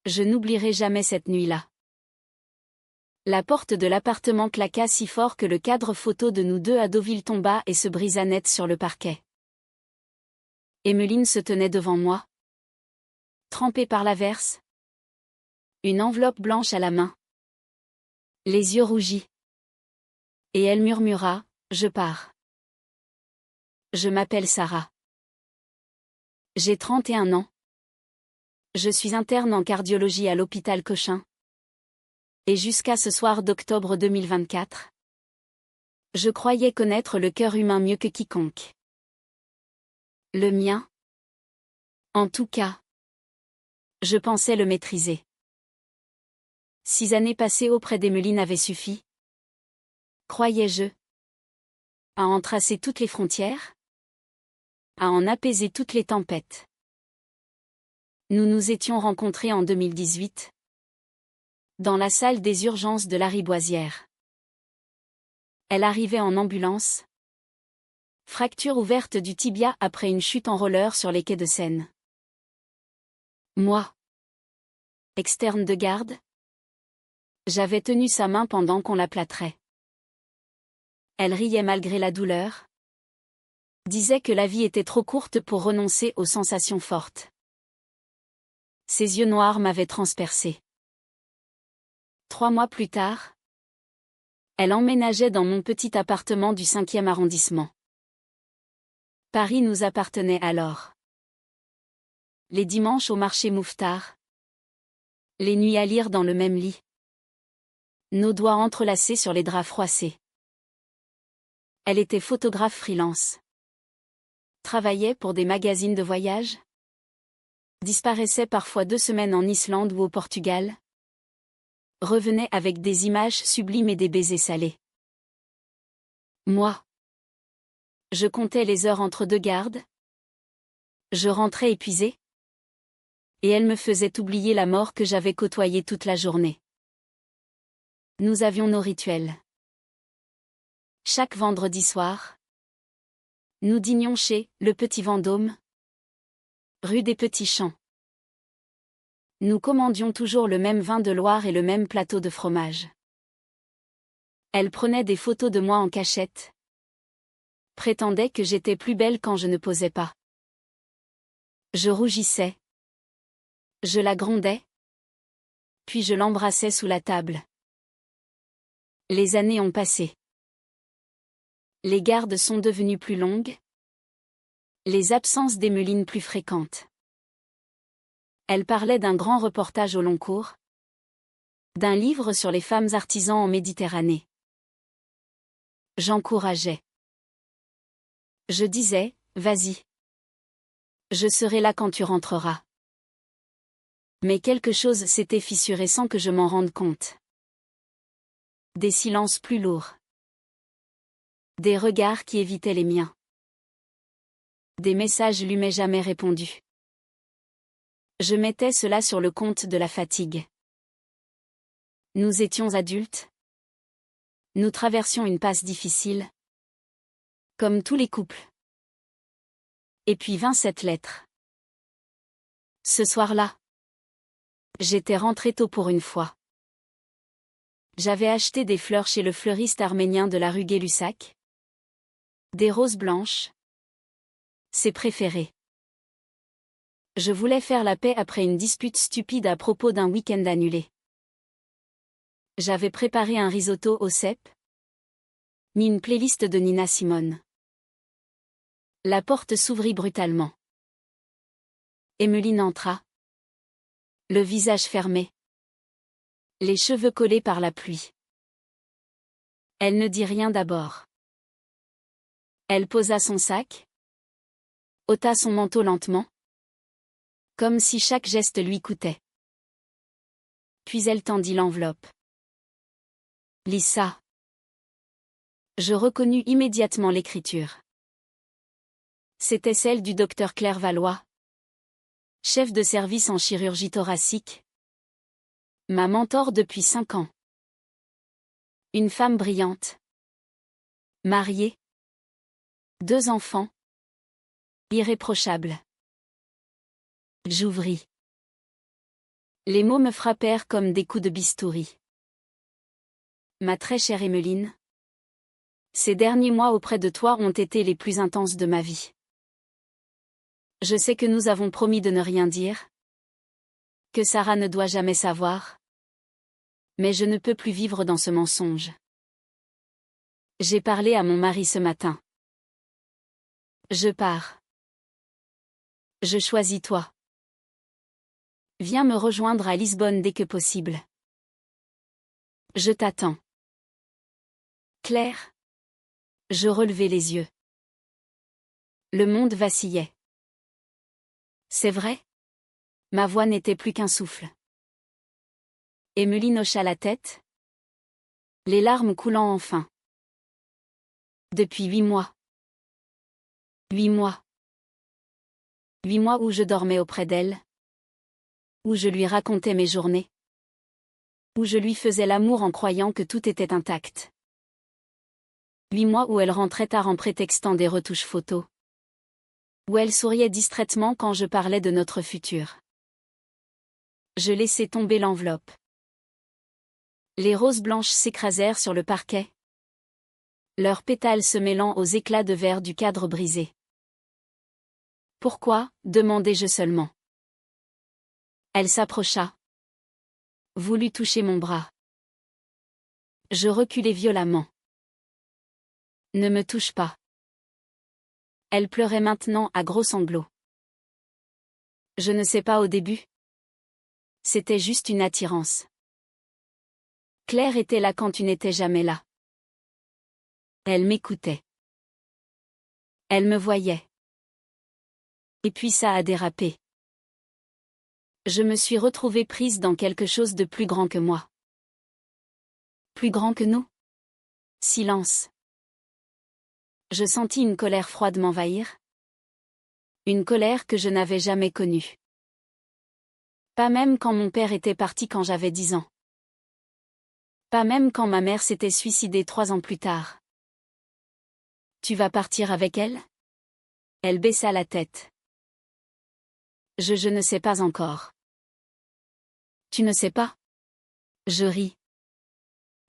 Je n'oublierai jamais cette nuit-là. La porte de l'appartement claqua si fort que le cadre photo de nous deux à Deauville tomba et se brisa net sur le parquet. Emmeline se tenait devant moi, trempée par l'averse, une enveloppe blanche à la main, les yeux rougis. Et elle murmura, « Je pars. Je m'appelle Sarah. J'ai 31 ans. Je suis interne en cardiologie à l'hôpital Cochin. Et jusqu'à ce soir d'octobre 2024, je croyais connaître le cœur humain mieux que quiconque. Le mien? En tout cas, je pensais le maîtriser. 6 années passées auprès d'Emmeline avaient suffi, croyais-je, à en tracer toutes les frontières, à en apaiser toutes les tempêtes. Nous nous étions rencontrés en 2018, dans la salle des urgences de Lariboisière. Elle arrivait en ambulance, fracture ouverte du tibia après une chute en roller sur les quais de Seine. Moi, externe de garde, j'avais tenu sa main pendant qu'on la plâtrait. Elle riait malgré la douleur, disait que la vie était trop courte pour renoncer aux sensations fortes. Ses yeux noirs m'avaient transpercé. 3 mois plus tard, elle emménageait dans mon petit appartement du 5e arrondissement. Paris nous appartenait alors. Les dimanches au marché Mouffetard. Les nuits à lire dans le même lit. Nos doigts entrelacés sur les draps froissés. Elle était photographe freelance. Travaillait pour des magazines de voyage. Disparaissait parfois 2 semaines en Islande ou au Portugal. Revenait avec des images sublimes et des baisers salés. Moi, je comptais les heures entre 2 gardes. Je rentrais épuisé. Et elle me faisait oublier la mort que j'avais côtoyée toute la journée. Nous avions nos rituels. Chaque vendredi soir, nous dînions chez Le Petit Vendôme, rue des Petits Champs. Nous commandions toujours le même vin de Loire et le même plateau de fromage. Elle prenait des photos de moi en cachette. Prétendait que j'étais plus belle quand je ne posais pas. Je rougissais. Je la grondais. Puis je l'embrassais sous la table. Les années ont passé. Les gardes sont devenues plus longues. Les absences d'Emmeline plus fréquentes. Elle parlait d'un grand reportage au long cours. D'un livre sur les femmes artisans en Méditerranée. J'encourageais. Je disais, vas-y. Je serai là quand tu rentreras. Mais quelque chose s'était fissuré sans que je m'en rende compte. Des silences plus lourds. Des regards qui évitaient les miens. Des messages lui m'aient jamais répondu. Je mettais cela sur le compte de la fatigue. Nous étions adultes. Nous traversions une passe difficile. Comme tous les couples. Et puis vint cette lettre. Ce soir-là, j'étais rentrée tôt pour une fois. J'avais acheté des fleurs chez le fleuriste arménien de la rue Gay-Lussac. Des roses blanches. Ses préférées. Je voulais faire la paix après une dispute stupide à propos d'un week-end annulé. J'avais préparé un risotto au cèpe. Mis une playlist de Nina Simone. La porte s'ouvrit brutalement. Emmeline entra. Le visage fermé. Les cheveux collés par la pluie. Elle ne dit rien d'abord. Elle posa son sac. Ôta son manteau lentement. Comme si chaque geste lui coûtait. Puis elle tendit l'enveloppe. Lis ça. Je reconnus immédiatement l'écriture. C'était celle du docteur Claire Valois, chef de service en chirurgie thoracique. Ma mentor depuis 5 ans. Une femme brillante. Mariée. 2 enfants. Irréprochable. J'ouvris. Les mots me frappèrent comme des coups de bistouri. Ma très chère Emmeline, ces derniers mois auprès de toi ont été les plus intenses de ma vie. Je sais que nous avons promis de ne rien dire, que Sarah ne doit jamais savoir. Mais je ne peux plus vivre dans ce mensonge. J'ai parlé à mon mari ce matin. Je pars. Je choisis toi. Viens me rejoindre à Lisbonne dès que possible. Je t'attends. Claire. Je relevai les yeux. Le monde vacillait. C'est vrai? Ma voix n'était plus qu'un souffle. Emmeline hocha la tête, les larmes coulant enfin. Depuis 8 mois. 8 mois. 8 mois où je dormais auprès d'elle, où je lui racontais mes journées, où je lui faisais l'amour en croyant que tout était intact. 8 mois où elle rentrait tard en prétextant des retouches photos, où elle souriait distraitement quand je parlais de notre futur. Je laissai tomber l'enveloppe. Les roses blanches s'écrasèrent sur le parquet, leurs pétales se mêlant aux éclats de verre du cadre brisé. Pourquoi, demandai-je seulement. Elle s'approcha, voulut toucher mon bras. Je reculai violemment. Ne me touche pas. Elle pleurait maintenant à gros sanglots. Je ne sais pas au début. C'était juste une attirance. Claire était là quand tu n'étais jamais là. Elle m'écoutait. Elle me voyait. Et puis ça a dérapé. Je me suis retrouvée prise dans quelque chose de plus grand que moi. Plus grand que nous? Silence. Je sentis une colère froide m'envahir. Une colère que je n'avais jamais connue. Pas même quand mon père était parti quand j'avais 10 ans. Pas même quand ma mère s'était suicidée 3 ans plus tard. Tu vas partir avec elle? Elle baissa la tête. Je ne sais pas encore. Tu ne sais pas? Je ris.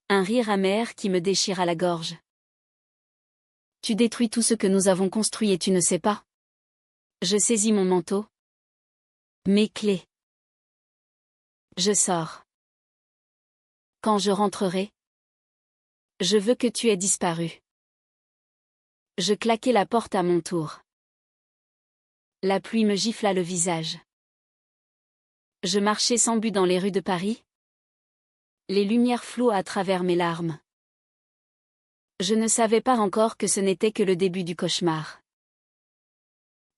Un rire amer qui me déchira la gorge. Tu détruis tout ce que nous avons construit et tu ne sais pas? Je saisis mon manteau. Mes clés. Je sors. Quand je rentrerai, je veux que tu aies disparu. Je claquai la porte à mon tour. La pluie me gifla le visage. Je marchais sans but dans les rues de Paris. Les lumières floues à travers mes larmes. Je ne savais pas encore que ce n'était que le début du cauchemar.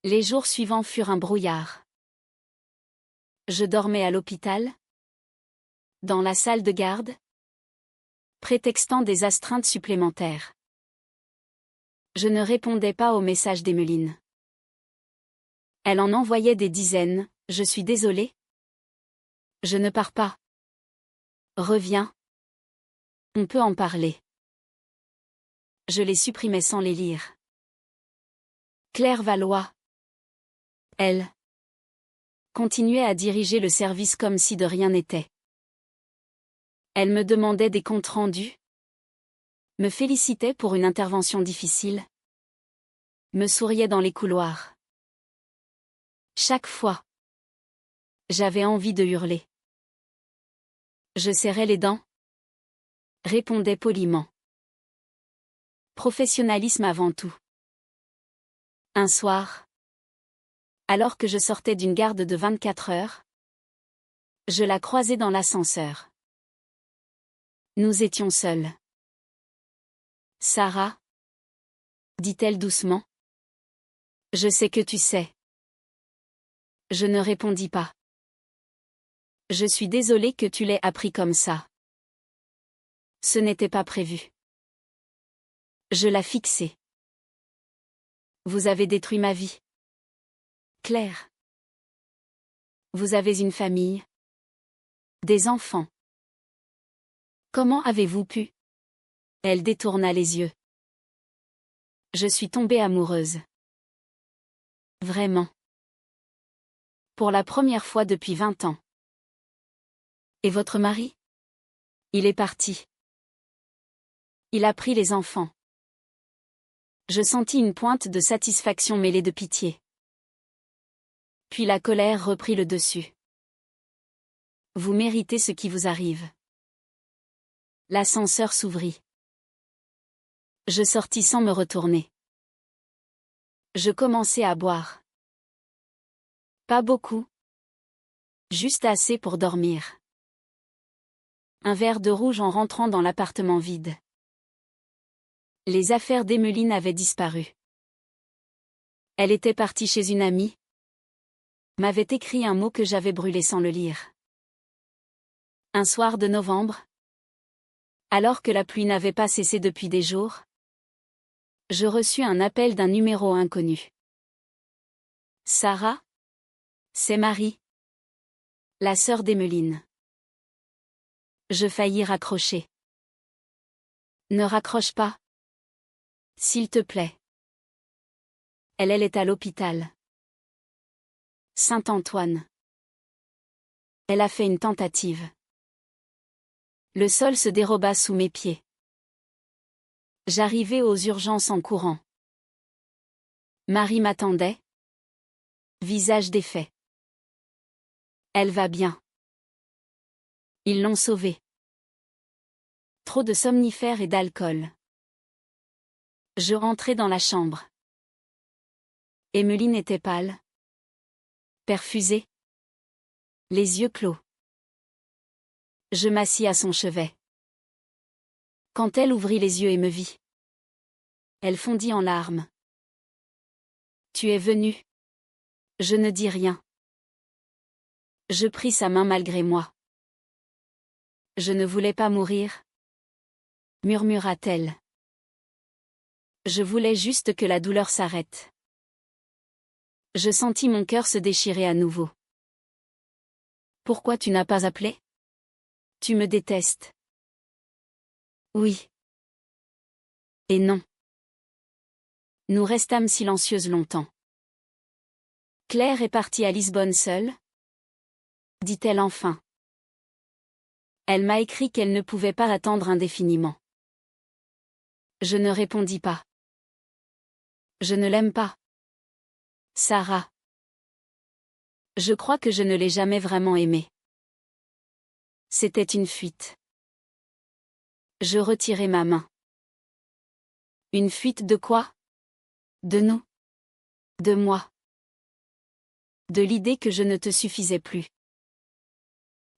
Les jours suivants furent un brouillard. Je dormais à l'hôpital, dans la salle de garde, prétextant des astreintes supplémentaires. Je ne répondais pas aux messages d'Emmeline. Elle en envoyait des dizaines. Je suis désolée. Je ne pars pas. Reviens. On peut en parler. Je les supprimais sans les lire. Claire Valois. Elle continuait à diriger le service comme si de rien n'était. Elle me demandait des comptes rendus, me félicitait pour une intervention difficile, me souriait dans les couloirs. Chaque fois, j'avais envie de hurler. Je serrais les dents, répondais poliment. Professionnalisme avant tout. Un soir, alors que je sortais d'une garde de 24 heures, je la croisai dans l'ascenseur. Nous étions seuls. Sarah, dit-elle doucement. Je sais que tu sais. Je ne répondis pas. Je suis désolée que tu l'aies appris comme ça. Ce n'était pas prévu. Je la fixai. Vous avez détruit ma vie. Claire. Vous avez une famille. Des enfants. Comment avez-vous pu? Elle détourna les yeux. Je suis tombée amoureuse. Vraiment. Pour la première fois depuis 20 ans. Et votre mari? Il est parti. Il a pris les enfants. Je sentis une pointe de satisfaction mêlée de pitié. Puis la colère reprit le dessus. Vous méritez ce qui vous arrive. L'ascenseur s'ouvrit. Je sortis sans me retourner. Je commençai à boire. Pas beaucoup. Juste assez pour dormir. Un verre de rouge en rentrant dans l'appartement vide. Les affaires d'Emmeline avaient disparu. Elle était partie chez une amie. M'avait écrit un mot que j'avais brûlé sans le lire. Un soir de novembre, alors que la pluie n'avait pas cessé depuis des jours, je reçus un appel d'un numéro inconnu. Sarah? C'est Marie. La sœur d'Emmeline. Je faillis raccrocher. Ne raccroche pas. S'il te plaît. Elle est à l'hôpital. Saint-Antoine. Elle a fait une tentative. Le sol se déroba sous mes pieds. J'arrivai aux urgences en courant. Marie m'attendait. Visage défait. Elle va bien. Ils l'ont sauvée. Trop de somnifères et d'alcool. Je rentrai dans la chambre. Emmeline était pâle. Perfusée. Les yeux clos. Je m'assis à son chevet. Quand elle ouvrit les yeux et me vit, elle fondit en larmes. Tu es venu. Je ne dis rien. Je pris sa main malgré moi. Je ne voulais pas mourir, murmura-t-elle. Je voulais juste que la douleur s'arrête. Je sentis mon cœur se déchirer à nouveau. Pourquoi tu n'as pas appelé? Tu me détestes. Oui. Et non. Nous restâmes silencieuses longtemps. Claire est partie à Lisbonne seule? Dit-elle enfin. Elle m'a écrit qu'elle ne pouvait pas attendre indéfiniment. Je ne répondis pas. Je ne l'aime pas. Sarah. Je crois que je ne l'ai jamais vraiment aimée. C'était une fuite. Je retirai ma main. Une fuite de quoi? De nous. De moi. De l'idée que je ne te suffisais plus.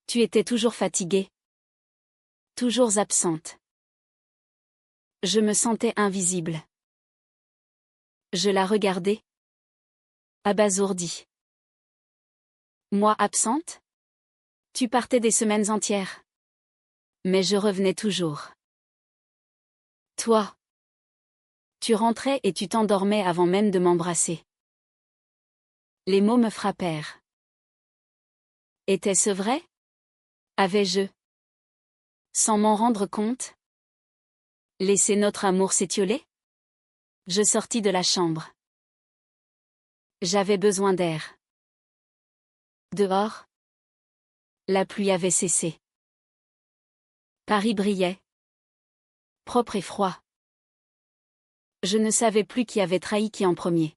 Tu étais toujours fatiguée. Toujours absente. Je me sentais invisible. Je la regardais. Abasourdie. Moi absente? Tu partais des semaines entières. Mais je revenais toujours. Toi. Tu rentrais et tu t'endormais avant même de m'embrasser. Les mots me frappèrent. Était-ce vrai? Avais-je, sans m'en rendre compte, laissé notre amour s'étioler? Je sortis de la chambre. J'avais besoin d'air. Dehors, la pluie avait cessé. Paris brillait. Propre et froid. Je ne savais plus qui avait trahi qui en premier.